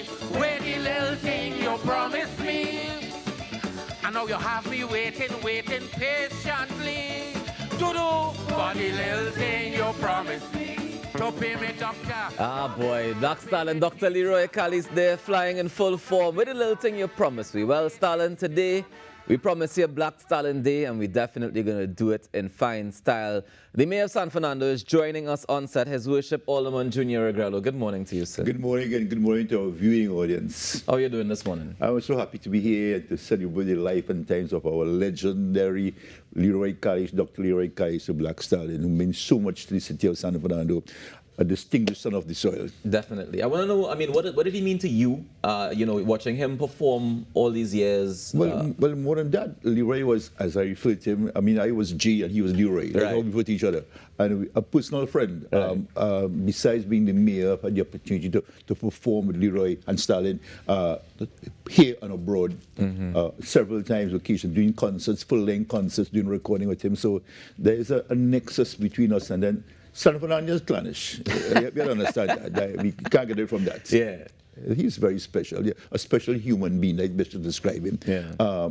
where the little thing you promised me. I know you have me waiting patiently to do for the little thing you promised me. To pay me, doctor. Ah, boy. Black Stalin, Dr. Leroy Callliste there, flying in full form with the little thing you promised me. Well, Stalin, today we promise you Black Stalin Day, and we're definitely going to do it in fine style. The Mayor of San Fernando is joining us on set, His Worship Alderman Junia Regrello. Good morning to you, sir. Good morning, and good morning to our viewing audience. How are you doing this morning? I'm so happy to be here and to celebrate the life and times of our legendary Leroy Callliste, Dr. Leroy Callliste, the Black Stalin, who means so much to the city of San Fernando, a distinguished son of the soil. Definitely. I want to know, I mean, what did he mean to you, watching him perform all these years? Well, more than that, Leroy was, as I referred to him, I mean, I was G and he was Leroy. That's how we put each other. And a personal friend. Right. Besides being the mayor, I've had the opportunity to perform with Leroy and Stalin here and abroad several times, occasionally, doing concerts, full-length concerts, doing recording with him. So there is a nexus between us, and then San Fernando is clannish. You don't understand that. We can't get it from that. Yeah. He's very special. Yeah. A special human being, like best to describe him. Yeah.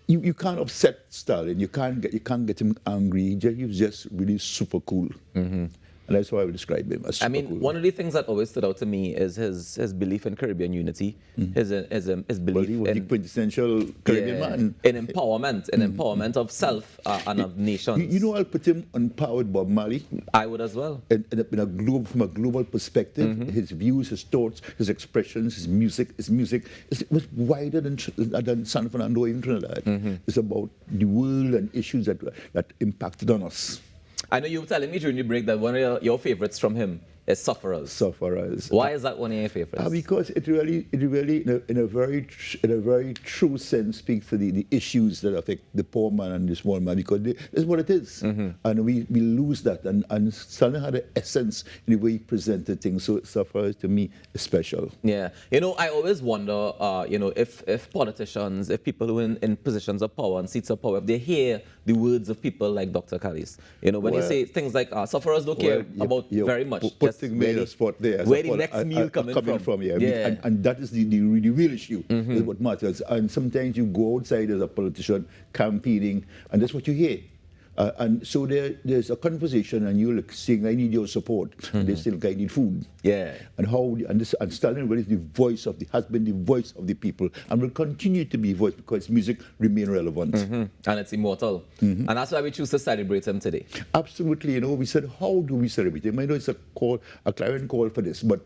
You can't upset Stalin. You can't get him angry. He was just really super cool. And that's how I would describe him as super cool. One of the things that always stood out to me is his belief in Caribbean unity, his belief well, he was in the quintessential Caribbean man. In empowerment of self and of nations. You know, I'll put him on par with Bob Marley. I would as well. From a global perspective, his views, his thoughts, his expressions, his music it was wider than San Fernando, even Trinidad. It's about the world and issues that impacted on us. I know you were telling me during the break that one of your favorites from him is Sufferers. Sufferers. Why is that one of your favorites? Because it really, in a very true sense, speaks to the issues that affect the poor man and the small man, because that's what it is. And we lose that. And Stalin had an essence in the way he presented things. So Sufferers, to me, is special. Yeah. You know, I always wonder, if politicians, if people who are in positions of power and seats of power, if they hear the words of people like Dr. Callliste. You know, when you say things like, Sufferers don't care about very much. Putting me in a spot there. Where the next meal coming from. Yeah. And that is the real issue, is what matters. And sometimes you go outside as a politician campaigning, and that's what you hear. And so there's a conversation, and you're like saying, I need your support. And they still, I need food. Yeah. And Stalin really has been the voice of the people, and will continue to be voice because music remains relevant. And it's immortal. And that's why we choose to celebrate him today. Absolutely. You know, we said, how do we celebrate him? I know it's a clarion call for this, but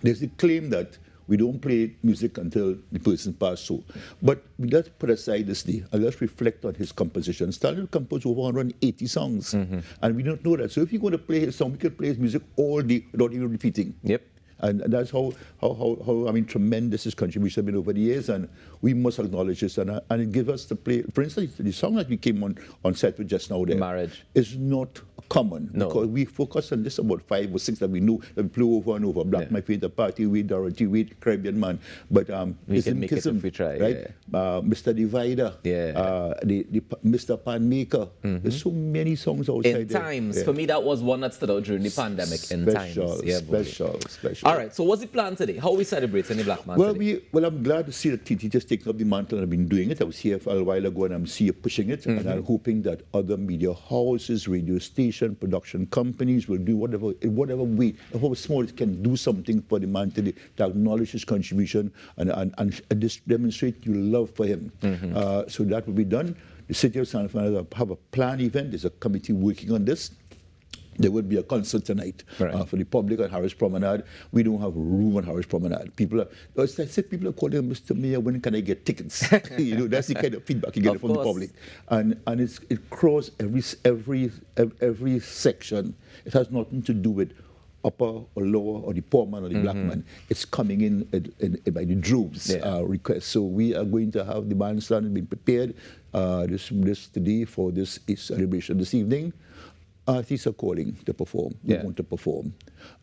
there's a claim that we don't play music until the person passed so. But let's put aside this day and let's reflect on his composition. Stalin composed over 180 songs, and we don't know that. So if you're going to play his song, we could play his music all day without even repeating. Yep. And that's how tremendous his contribution has been over the years, and we must acknowledge this and it gives us to play. For instance, the song that we came on set with just now there, Marriage, is not common, because we focus on this about 5 or 6 that we know that we play over and over. Black My Favorite Party, with Dorothy, with Caribbean Man, but we can make it if we try, right? Mr. Divider, the Mr. Pan Maker. There's so many songs outside In Times, for me that was one that stood out during the pandemic. Special. All right, so what's the plan today? How are we celebrating the Black Man today? Well, I'm glad to see that TT just taking up the mantle, and I've been doing it. I was here a while ago, and I'm here pushing it, and I'm hoping that other media houses, radio stations, production companies will do whatever way, however small it can, do something for the man today to acknowledge his contribution and just demonstrate your love for him. So that will be done. The city of San Fernando have a planned event. There's a committee working on this. There will be a concert tonight for the public on Harris Promenade. We don't have room on Harris Promenade. People are calling Mr. Mayor, when can I get tickets? You know, that's the kind of feedback you get from the public. And it crosses every section. It has nothing to do with upper or lower or the poor man or the black man. It's coming in by the droves requests. So we are going to have the bandstand being prepared this today for this celebration this evening. Artists are calling to perform. They want to perform.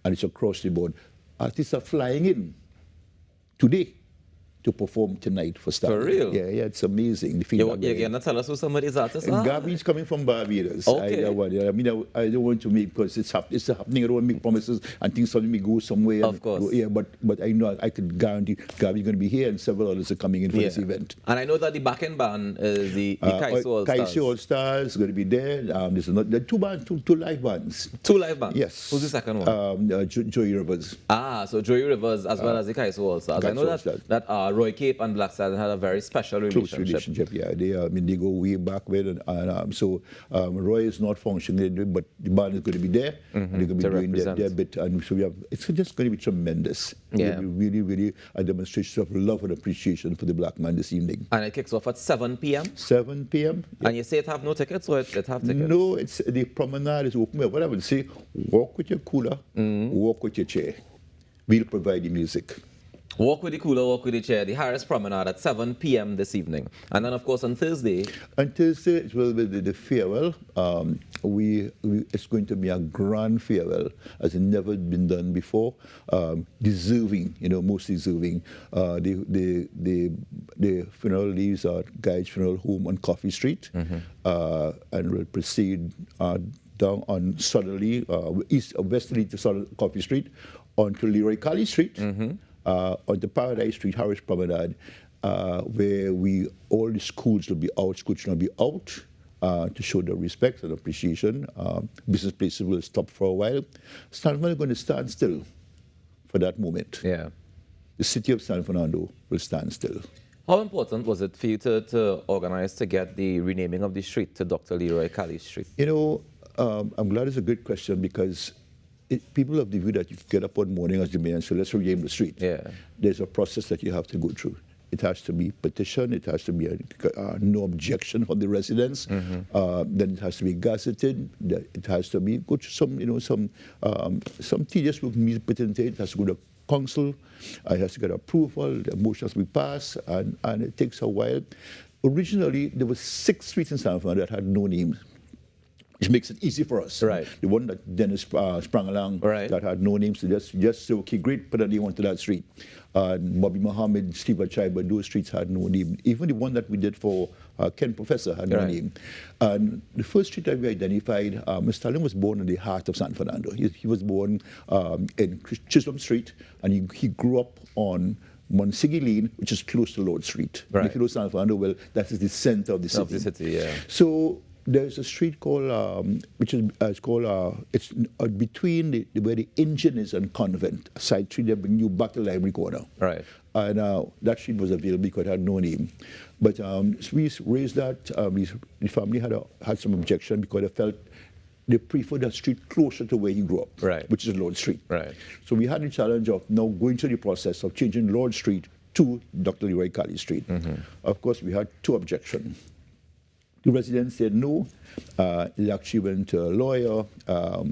And it's across the board. Artists are flying in today to perform tonight for Stalin. For real? Yeah, it's amazing. The You're feedback. going to tell us who some of these artists are? Gabby's coming from Barbados. Okay. I don't want to make, because it's happening. I don't want to make promises and things suddenly go somewhere. Of course. Yeah, but I know I could guarantee Gabby's going to be here, and several others are coming in for this event. And I know that the backing band is the Kaiso All Stars. Kaiso All Stars is going to be there. There's there are two live bands. Two live bands? Yes. Who's the second one? Joey Rivers. So Joey Rivers as well as the Kaiso All Stars. I know that Roy Cape and Black Stalin had a very special Close relationship, yeah. They go way back with, so Roy is not functioning, but the band is going to be there, and they're going to be doing their bit, and so it's just going to be tremendous. Yeah. It'll be really, really a demonstration of love and appreciation for the black man this evening. And it kicks off at 7 p.m.? 7 p.m. Yeah. And you say it have no tickets, or it have tickets? No, the promenade is open. What I would say, walk with your cooler, walk with your chair. We'll provide the music. Walk with the cooler, walk with the chair. The Harris Promenade at 7 p.m. this evening. And then, of course, on Thursday. On Thursday, it will be the farewell. It's going to be a grand farewell, as it never been done before. Deserving, most deserving. The funeral leaves at Guy's Funeral Home on Coffee Street, and will proceed down on southerly, westerly to Coffee Street, onto Leroy Callliste Street. On the Paradise Street, Harris Promenade, where all the schools will be out, to show their respect and appreciation. Business places will stop for a while. San Fernando is going to stand still for that moment. Yeah. The city of San Fernando will stand still. How important was it for you to organize to get the renaming of the street to Dr. Leroy Callliste Street? I'm glad it's a good question, because people have the view that you get up one morning as the mayor and say, let's rename the street. Yeah. There's a process that you have to go through. It has to be petitioned. It has to be no objection from the residents. Then it has to be gazetted. It has to be go through some tedious work needs put into it. It has to go to council. It has to get approval. The motion has to be passed, and it takes a while. Originally, there were 6 streets in San Fernando that had no names, which makes it easy for us. Right. The one that Dennis sprang along that had no names, so just say, okay, great, put a name onto that street. Bobby Muhammad, Steve Achaiba, those streets had no name. Even the one that we did for Ken Professor had no name. And the first street that we identified, Mr. Stalin was born in the heart of San Fernando. He was born in Chisholm Street, and he grew up on Monsignor Lane, which is close to Lord Street. Right. And if you know San Fernando, well, that is the center of the city. Of the city, yeah. So there's a street called, it's between where the engine is and Convent, a side street that brings you back to Library Corner. Right. And that street was available because it had no name. But so we raised that. The family had some objection because they felt they preferred that street closer to where he grew up, which is Lord Street. Right. So we had the challenge of now going through the process of changing Lord Street to Dr. Leroy Callliste Street. Of course, we had 2 objections. The residents said no. They actually went to a lawyer, a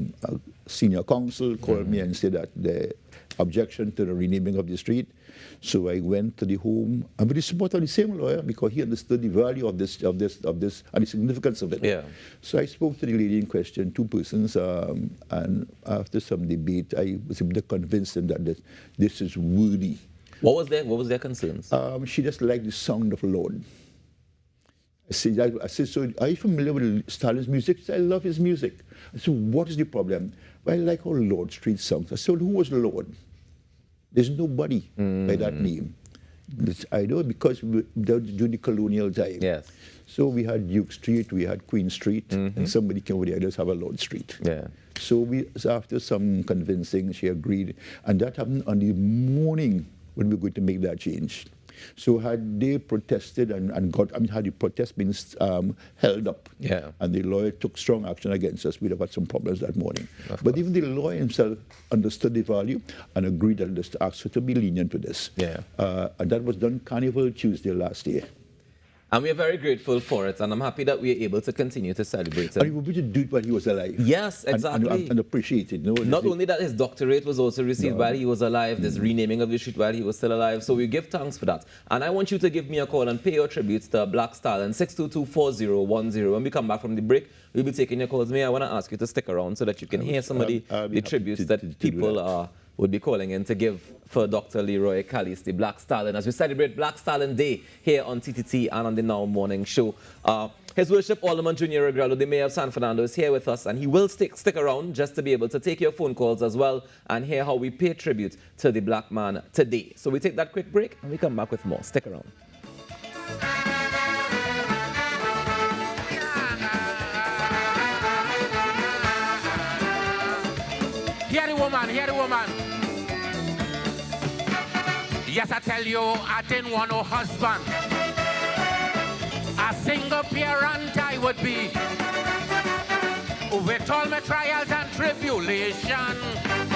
senior counsel, called me and said that the objection to the renaming of the street. So I went to the home, and with the support of the same lawyer, because he understood the value of this, and the significance of it. Yeah. So I spoke to the lady in question, 2 persons, and after some debate, I was able to convince them that this is worthy. What was their concerns? She just liked the sound of Lord. I said, so are you familiar with Stalin's music? She said, I love his music. I said, what is the problem? Well, I like how Lord Street songs. I said, who was Lord? There's nobody by that name. I know, because during the colonial time. Yes. So we had Duke Street, we had Queen Street, and somebody came over there, let's have a Lord Street. Yeah. So after some convincing, she agreed. And that happened on the morning when we were going to make that change. So had they protested had the protest been held up, and the lawyer took strong action against us, we'd have had some problems that morning. But even the lawyer himself understood the value and agreed that just asked her to be lenient to this. Yeah. And that was done Carnival Tuesday last year. And we are very grateful for it, and I'm happy that we are able to continue to celebrate it. And he was able to do it while he was alive. Yes, exactly. And appreciate it. Not only that, his doctorate was also received while he was alive, this renaming of the street while he was still alive, so we give thanks for that. And I want you to give me a call and pay your tributes to Black Stalin, 622-4010. When we come back from the break, we'll be taking your calls. May I want to ask you to stick around so that you can hear some of the tributes that people are would be calling in to give for Dr. Leroy Callliste, Black Stalin, as we celebrate Black Stalin Day here on TTT and on the Now Morning Show. His Worship Alderman Junia Regrello, the Mayor of San Fernando, is here with us, and he will stick around just to be able to take your phone calls as well and hear how we pay tribute to the black man today. So we take that quick break and we come back with more. Stick around. Hear the woman, hear the woman. Yes, I tell you, I didn't want no husband. A single parent I would be. With all my trials and tribulation.